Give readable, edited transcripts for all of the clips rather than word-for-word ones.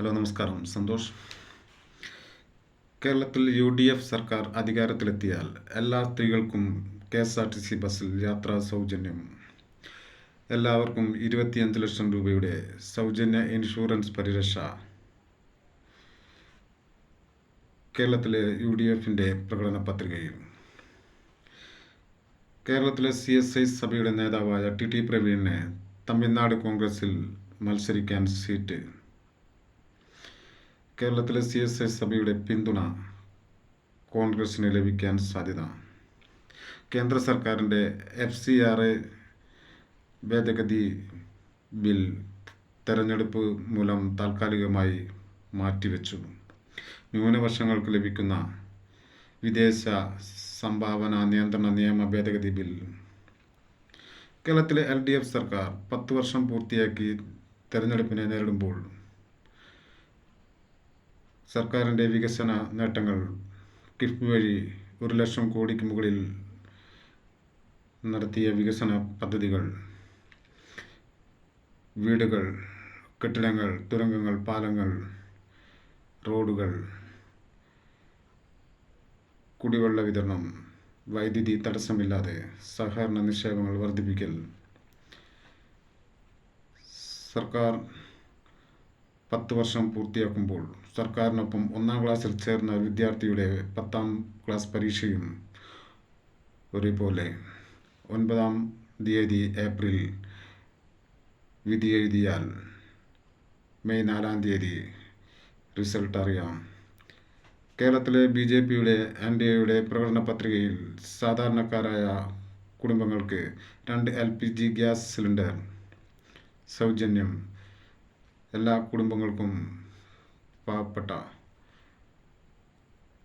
Hello നമസ്കാരം. സന്തോഷ്. കേരളത്തിൽ UDF സർക്കാർ അധികാരത്തിലെത്തിയാൽ എല്ലാ സ്ത്രീകൾക്കും KSRTC ബസ്സിൽ യാത്രാ സൗജന്യം. എല്ലാവർക്കും 25 ലക്ഷം രൂപയുടെ സൗജന്യ ഇൻഷുറൻസ് പരിരക്ഷ. കേരളത്തിലെ UDFന്റെ പ്രകടന പത്രികയിൽ കേരളത്തിലെ CSI സഭയുടെ നേതാവായ TT പ്രവീണിന് തമിഴ്നാട് കോൺഗ്രസിൽ മത്സരിക്കാൻ സീറ്റ്. കേരളത്തിലെ CSI സഭയുടെ പിന്തുണ കോൺഗ്രസിന് ലഭിക്കാൻ സാധ്യത. കേന്ദ്ര സർക്കാരിൻ്റെ FCRA ഭേദഗതി ബിൽ തെരഞ്ഞെടുപ്പ് മൂലം താൽക്കാലികമായി മാറ്റിവെച്ചു. ന്യൂനപക്ഷങ്ങൾക്ക് ലഭിക്കുന്ന വിദേശ സംഭാവന നിയന്ത്രണ നിയമ ഭേദഗതി ബിൽ. കേരളത്തിലെ LDF സർക്കാർ 10 വർഷം പൂർത്തിയാക്കി തെരഞ്ഞെടുപ്പിനെ നേരിടുമ്പോൾ സർക്കാരിൻ്റെ വികസന നേട്ടങ്ങൾ കിഫ്ബി വഴി 1 ലക്ഷം കോടിക്ക് മുകളിൽ നടത്തിയ വികസന പദ്ധതികൾ, വീടുകൾ, കെട്ടിടങ്ങൾ, തുരങ്കങ്ങൾ, പാലങ്ങൾ, റോഡുകൾ, കുടിവെള്ള വിതരണം, വൈദ്യുതി തടസ്സമില്ലാതെ സഹകരണ നിക്ഷേപങ്ങൾ വർദ്ധിപ്പിക്കൽ. സർക്കാർ 10 വർഷം പൂർത്തിയാക്കുമ്പോൾ സർക്കാരിനൊപ്പം 1-ാം ക്ലാസ്സിൽ ചേർന്ന വിദ്യാർത്ഥിയുടെ 10-ാം ക്ലാസ് പരീക്ഷയും ഒരുപോലെ 9-ാം തീയതി ഏപ്രിൽ വിധി എഴുതിയാൽ മെയ് 4-ാം തീയതി റിസൾട്ട് അറിയാം. കേരളത്തിലെ BJPയുടെ NDAയുടെ പ്രകടന പത്രികയിൽ സാധാരണക്കാരായ കുടുംബങ്ങൾക്ക് 2 LPG ഗ്യാസ് സിലിണ്ടർ സൗജന്യം. എല്ലാ കുടുംബങ്ങൾക്കും പാവപ്പെട്ട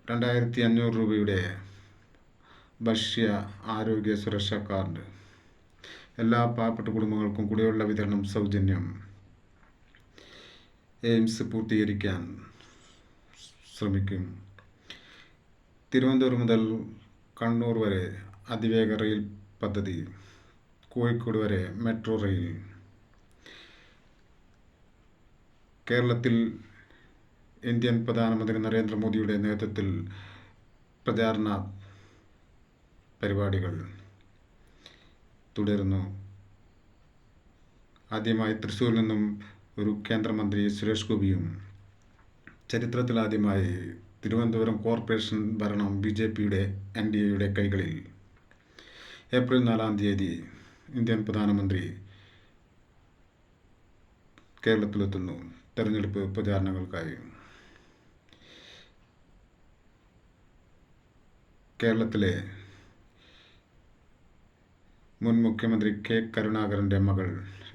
2500 രൂപയുടെ ഭക്ഷ്യ ആരോഗ്യ സുരക്ഷാ കാർഡ്. എല്ലാ പാവപ്പെട്ട കുടുംബങ്ങൾക്കും കുടിവെള്ള വിതരണം സൗജന്യം. എയിംസ് പൂർത്തീകരിക്കാൻ ശ്രമിക്കും. തിരുവനന്തപുരം മുതൽ കണ്ണൂർ വരെ അതിവേഗ റെയിൽ പദ്ധതി. കോഴിക്കോട് വരെ മെട്രോ റെയിൽ. കേരളത്തിൽ ഇന്ത്യൻ പ്രധാനമന്ത്രി നരേന്ദ്രമോദിയുടെ നേതൃത്വത്തിൽ പ്രചാരണ പരിപാടികൾ തുടരുന്നു. ആദ്യമായി തൃശ്ശൂരിൽ നിന്നും ഒരു കേന്ദ്രമന്ത്രി സുരേഷ് ഗോപിയും. ചരിത്രത്തിലാദ്യമായി തിരുവനന്തപുരം കോർപ്പറേഷൻ ഭരണം BJPയുടെ NDAയുടെ കൈകളിൽ. ഏപ്രിൽ 4-ാം തീയതി ഇന്ത്യൻ പ്രധാനമന്ത്രി കേരളത്തിലെത്തുന്നു തെരഞ്ഞെടുപ്പ് പ്രചാരണങ്ങൾക്കായി. കേരളത്തിലെ മുൻ മുഖ്യമന്ത്രി K. കരുണാകരൻ്റെ മകൾ,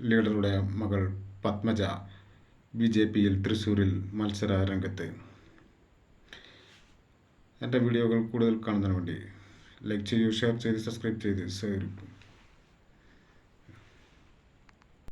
ലീഡറുടെ മകൾ പത്മജ BJPയിൽ തൃശ്ശൂരിൽ മത്സര രംഗത്ത്. എൻ്റെ വീഡിയോകൾ കൂടുതൽ കാണുന്നതിന് വേണ്ടി ലൈക്ക് ചെയ്യൂ, ഷെയർ ചെയ്ത് സബ്സ്ക്രൈബ് ചെയ്ത് സഹകരിക്കും.